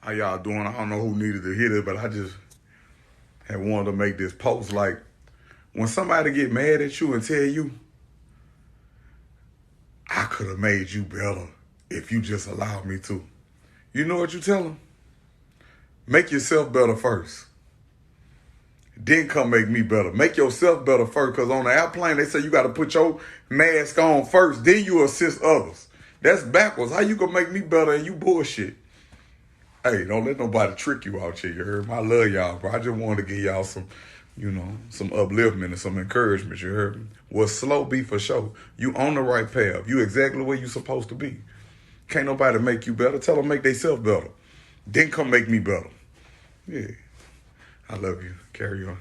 How y'all doing? I don't know who needed to hear this, but I just had wanted to make this post. Like, when somebody get mad at you and tell you, I could have made you better if you just allowed me to. You know what you tell them? Make yourself better first. Then come make me better. Make yourself better first, because on the airplane, they say you got to put your mask on first, then you assist others. That's backwards. How you gonna make me better and you bullshit? Hey, don't let nobody trick you out here, you heard me? I love y'all, bro. I just wanted to give y'all some, some upliftment and some encouragement, you heard me? Well, slow be for sure. You on the right path. You exactly where you supposed to be. Can't nobody make you better. Tell them make themselves better. Then come make me better. Yeah. I love you. Carry on.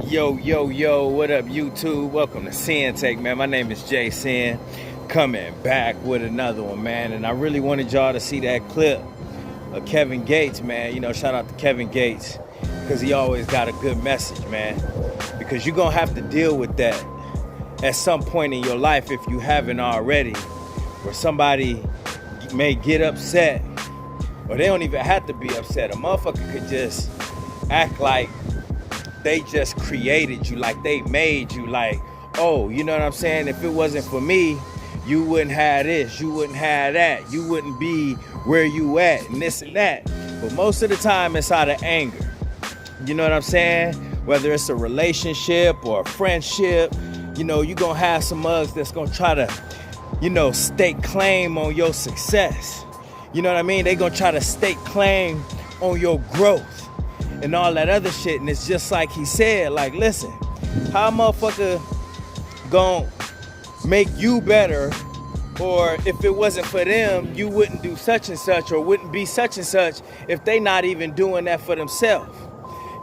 Yo, what up, YouTube? Welcome to Sinn-Take, man. My name is Jay Sin, coming back with another one, man. And I really wanted y'all to see that clip of Kevin Gates, man. Shout out to Kevin Gates, because he always got a good message, man. Because you're going to have to deal with that at some point in your life if you haven't already, where somebody may get upset, or they don't even have to be upset. A motherfucker could just act like they just created you, like they made you, like, oh, you know what I'm saying? If it wasn't for me, you wouldn't have this, you wouldn't have that, you wouldn't be where you at, and this and that. But most of the time, it's out of anger. You know what I'm saying? Whether it's a relationship or a friendship, you're gonna have some mugs that's gonna try to, stake claim on your success. You know what I mean? They gonna try to stake claim on your growth and all that other shit. And it's just like he said, like, listen, how a motherfucker gonna make you better, or if it wasn't for them, you wouldn't do such and such, or wouldn't be such and such, if they not even doing that for themselves.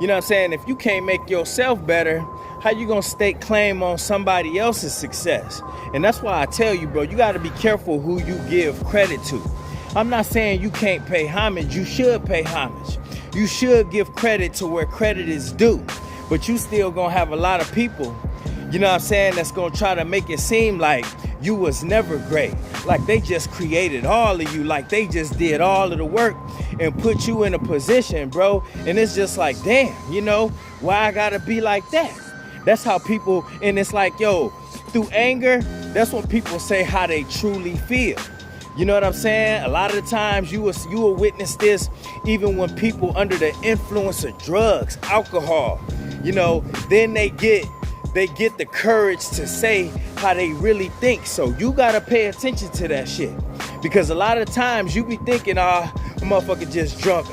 You know what I'm saying? If you can't make yourself better, how you gonna stake claim on somebody else's success? And that's why I tell you, bro, you gotta be careful who you give credit to. I'm not saying you can't pay homage. You should pay homage. You should give credit to where credit is due. But you still gonna have a lot of people, you know what I'm saying, that's gonna try to make it seem like you was never great. Like they just created all of you. Like they just did all of the work and put you in a position, bro. And it's just like, damn, why I gotta be like that? That's how people, and it's like, yo, through anger, that's when people say how they truly feel. You know what I'm saying? A lot of the times you will witness this even when people under the influence of drugs, alcohol, then they get the courage to say how they really think. So you gotta pay attention to that shit. Because a lot of times you be thinking, a motherfucker just drunk,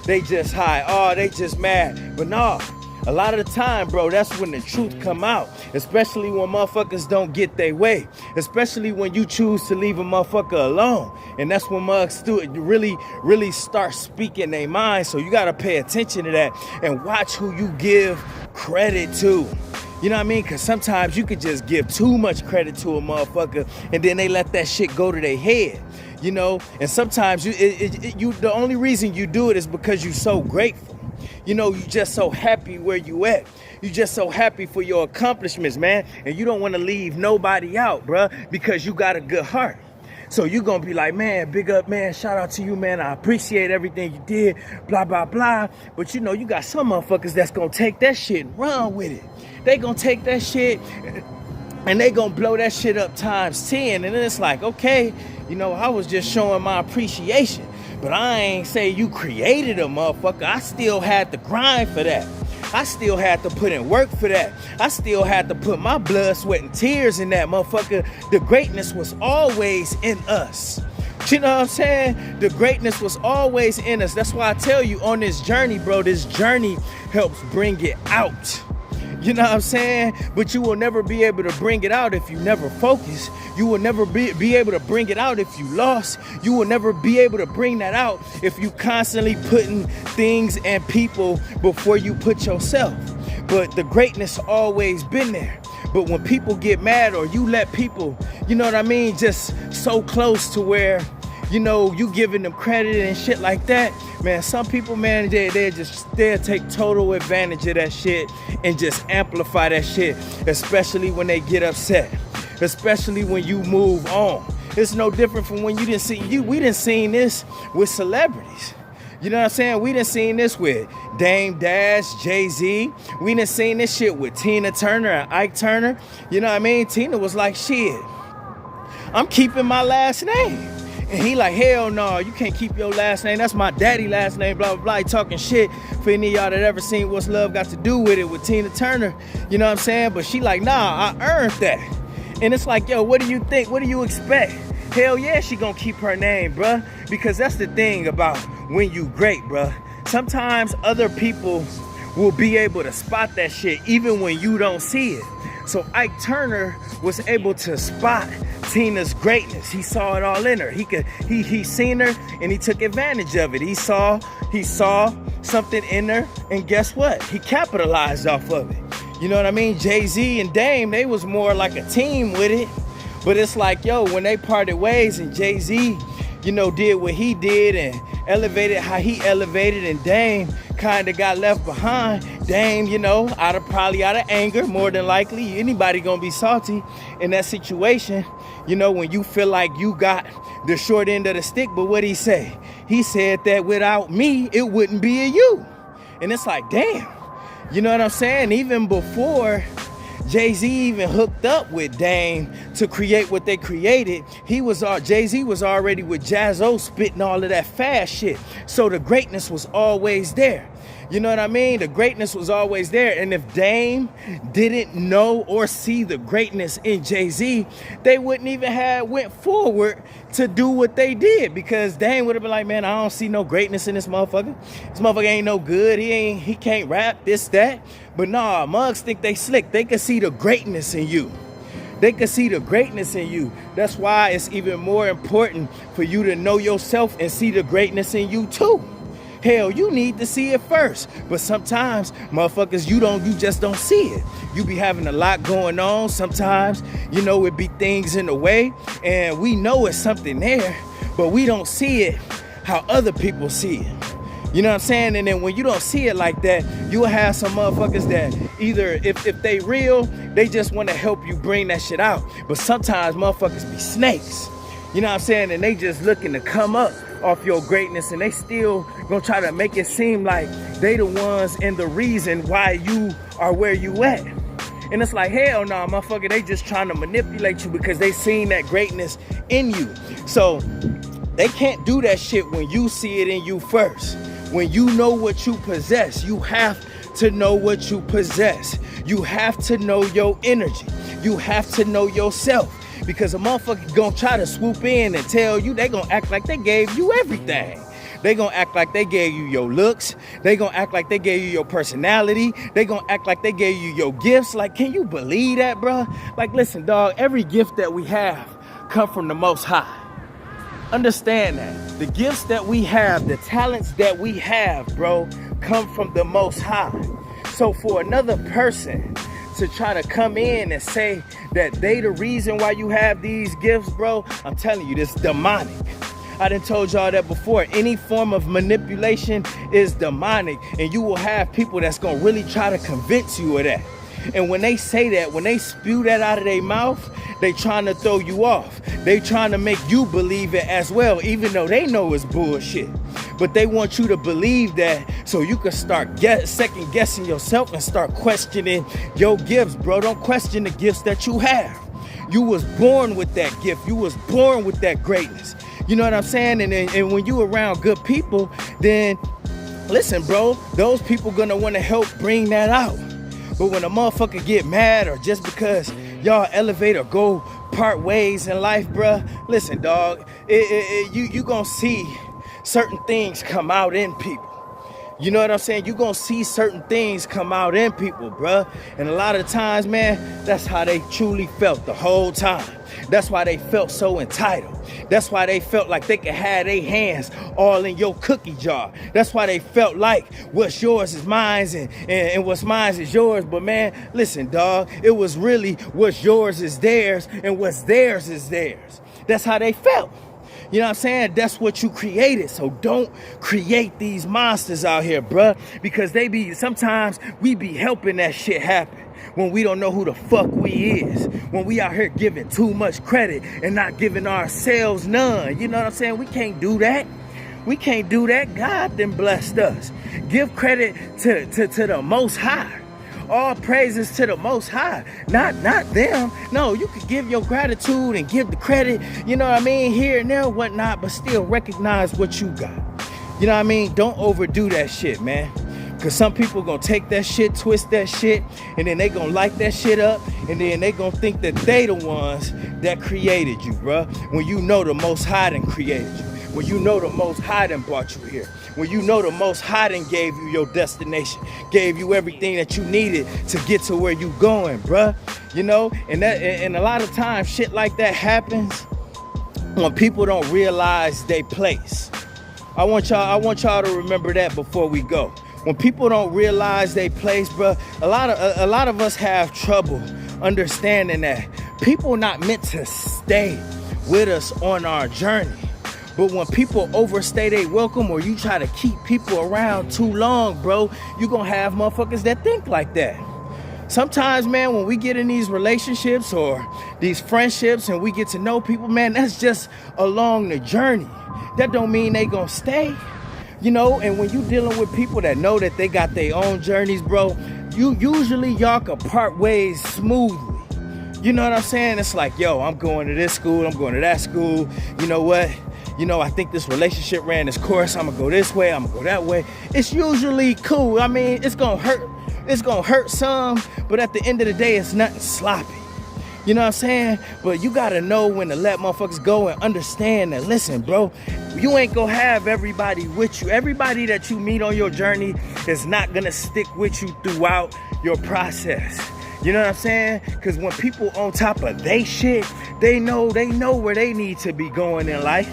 they just high, they just mad. But nah. A lot of the time, bro, that's when the truth come out. Especially when motherfuckers don't get their way. Especially when you choose to leave a motherfucker alone. And that's when mugs really start speaking their mind. So you gotta pay attention to that and watch who you give credit to. You know what I mean? Because sometimes you could just give too much credit to a motherfucker and then they let that shit go to their head. And sometimes the only reason you do it is because you're so grateful. You just so happy where you at. You just so happy for your accomplishments, man. And you don't want to leave nobody out, bruh, because you got a good heart. So you going to be like, man, big up, man. Shout out to you, man. I appreciate everything you did, blah, blah, blah. But, you got some motherfuckers that's going to take that shit and run with it. They going to take that shit and they going to blow that shit up times 10. And then it's like, okay, I was just showing my appreciation. But I ain't say you created a motherfucker. I still had to grind for that. I still had to put in work for that. I still had to put my blood, sweat, and tears in that motherfucker. The greatness was always in us. You know what I'm saying? The greatness was always in us. That's why I tell you on this journey, bro, this journey helps bring it out. You know what I'm saying? But you will never be able to bring it out if you never focus. You will never be able to bring it out if you lost. You will never be able to bring that out if you constantly putting things and people before you put yourself. But the greatness always been there. But when people get mad or you let people, you know what I mean, just so close to where, you giving them credit and shit like that, man, some people, man, they'll take total advantage of that shit and just amplify that shit, especially when they get upset, especially when you move on, It's no different from when we didn't seen this with celebrities. You know what I'm saying? We done seen this with Dame Dash, Jay-Z. We done seen this shit with Tina Turner and Ike Turner. You know what I mean? Tina was like, shit, I'm keeping my last name. And he like, hell no, you can't keep your last name. That's my daddy last name, blah, blah, blah. He talking shit for any of y'all that ever seen What's Love Got to Do with it with Tina Turner. You know what I'm saying? But she like, nah, I earned that. And it's like, yo, what do you think? What do you expect? Hell yeah, she gonna keep her name, bruh. Because that's the thing about when you great, bruh. Sometimes other people will be able to spot that shit even when you don't see it. So Ike Turner was able to spot Tina's greatness. He saw it all in her. He seen her and he took advantage of it. He saw something in her, and guess what? He capitalized off of it. You know what I mean? Jay-Z and Dame, they was more like a team with it. But it's like, yo, when they parted ways and Jay-Z, you know, did what he did and elevated how he elevated, and Dame kind of got left behind. Dame, you know, probably out of anger, more than likely. Anybody gonna be salty in that situation, you know, when you feel like you got the short end of the stick. But what'd he say? He said that without me, it wouldn't be a you. And it's like, damn. You know what I'm saying? Even before Jay-Z even hooked up with Dame to create what they created, Jay-Z was already with Jaz-O spitting all of that fast shit. So the greatness was always there. You know what I mean? The greatness was always there. And if Dame didn't know or see the greatness in Jay-Z, they wouldn't even have went forward to do what they did, because Dame would have been like, man, I don't see no greatness in this motherfucker. This motherfucker ain't no good. He can't rap, this, that. But nah, mugs think they slick. They can see the greatness in you. They can see the greatness in you. That's why it's even more important for you to know yourself and see the greatness in you too. Hell, you need to see it first. But sometimes, motherfuckers, you just don't see it. You be having a lot going on. Sometimes, you know, it be things in the way, and we know it's something there, but we don't see it how other people see it. You know what I'm saying? And then when you don't see it like that, you'll have some motherfuckers that either, if they real, they just want to help you bring that shit out. But sometimes motherfuckers be snakes. You know what I'm saying? And they just looking to come up off your greatness, and they still gonna try to make it seem like they the ones and the reason why you are where you at. And it's like, hell no, motherfucker, they just trying to manipulate you because they seen that greatness in you. So they can't do that shit when you see it in you first. When you know what you possess, you have to know what you possess. You have to know your energy. You have to know yourself. Because a motherfucker gonna try to swoop in and tell you, they gonna act like they gave you everything. They gonna act like they gave you your looks. They gonna act like they gave you your personality. They gonna act like they gave you your gifts. Like, can you believe that, bro? Like, listen, dog, every gift that we have come from the Most High. Understand that. The gifts that we have, the talents that we have, bro, come from the Most High. So for another person to try to come in and say that they the reason why you have these gifts, bro, I'm telling you, this is demonic. I done told y'all that before. Any form of manipulation is demonic, and you will have people that's gonna really try to convince you of that. And when they say that, when they spew that out of their mouth, they trying to throw you off. They trying to make you believe it as well, even though they know it's bullshit. But they want you to believe that so you can start second guessing yourself and start questioning your gifts, bro. Don't question the gifts that you have. You was born with that gift. You was born with that greatness. You know what I'm saying? And when you around good people, then listen, bro, those people gonna want to help bring that out. But when a motherfucker get mad, or just because y'all elevate or go part ways in life, bruh, listen, dog, you gonna see certain things come out in people. You know what I'm saying? You gonna see certain things come out in people, bruh. And a lot of times, man, that's how they truly felt the whole time. That's why they felt so entitled. That's why they felt like they could have their hands all in your cookie jar. That's why they felt like what's yours is mine, and what's mine is yours. But man, listen, dog, it was really what's yours is theirs, and what's theirs is theirs. That's how they felt. You know what I'm saying? That's what you created. So don't create these monsters out here, bruh, because sometimes we be helping that shit happen. when we don't know who the fuck we is, when we out here giving too much credit and not giving ourselves none. You know what I'm saying? We can't do that. We can't do that. God then blessed us. Give credit to the Most High. All praises to the Most High, not them. No, you could give your gratitude and give the credit, you know what I mean, here and there, whatnot, but still recognize what you got. You know what I mean? Don't overdo that shit, man. Because some people gonna take that shit, twist that shit, and then they gonna light that shit up, and then they gonna think that they the ones that created you, bruh. When you know the Most High done created you. When you know the Most High done brought you here. When you know the Most High done gave you your destination, gave you everything that you needed to get to where you going, bruh. You know, and a lot of times shit like that happens when people don't realize their place. I want y'all to remember that before we go. When people don't realize their place, bruh, a lot of us have trouble understanding that people not meant to stay with us on our journey. But when people overstay their welcome, or you try to keep people around too long, bro, you gonna have motherfuckers that think like that. Sometimes, man, when we get in these relationships or these friendships and we get to know people, man, that's just along the journey. That don't mean they gonna stay, you know. And when you dealing with people that know that they got their own journeys, bro, y'all can part ways smoothly. You know what I'm saying? It's like, yo, I'm going to this school, I'm going to that school. You know what? You know, I think this relationship ran its course. I'm gonna go this way, I'm gonna go that way. It's usually cool. I mean, it's gonna hurt. It's gonna hurt some, but at the end of the day, it's nothing sloppy. You know what I'm saying? But you gotta know when to let motherfuckers go and understand that, listen, bro, you ain't gonna have everybody with you. Everybody that you meet on your journey is not gonna stick with you throughout your process. You know what I'm saying? Because when people on top of they shit, they know where they need to be going in life.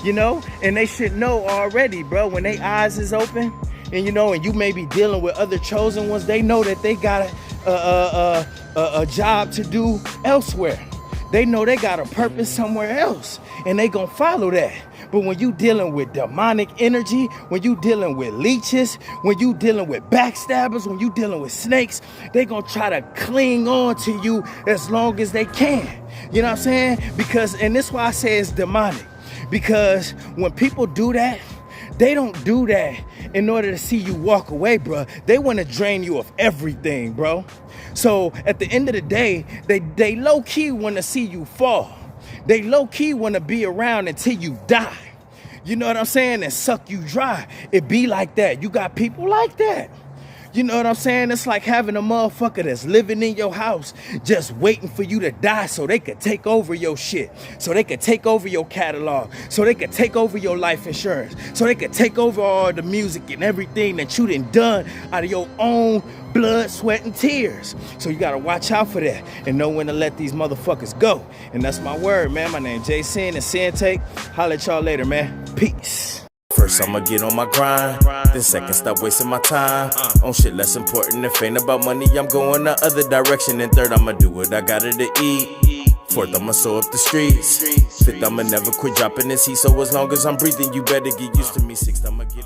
You know, and they should know already, bro, when their eyes is open, and you know, and you may be dealing with other chosen ones, they know that they got a job to do elsewhere. They know they got a purpose somewhere else, and they gonna follow that. But when you dealing with demonic energy, when you dealing with leeches, when you dealing with backstabbers, when you dealing with snakes, they gonna try to cling on to you as long as they can. You know what I'm saying? Because, and this is why I say it's demonic. Because when people do that, they don't do that in order to see you walk away, bro. They want to drain you of everything, bro. So at the end of the day, they low-key want to see you fall. They low-key want to be around until you die. You know what I'm saying? And suck you dry. It be like that. You got people like that. You know what I'm saying? It's like having a motherfucker that's living in your house just waiting for you to die so they could take over your shit, so they could take over your catalog, so they could take over your life insurance, so they could take over all the music and everything that you done out of your own blood, sweat, and tears. So you gotta watch out for that and know when to let these motherfuckers go. And that's my word, man. My name Jay Sin and Sinn-Take. Holla at y'all later, man. Peace. First I'ma get on my grind, then second stop wasting my time on shit less important. If ain't about money, I'm going the other direction. And third, I'ma do what I gotta to eat. Fourth, I'ma sew up the streets. Fifth, I'ma never quit dropping this heat. So as long as I'm breathing, you better get used to me. Sixth, I'ma get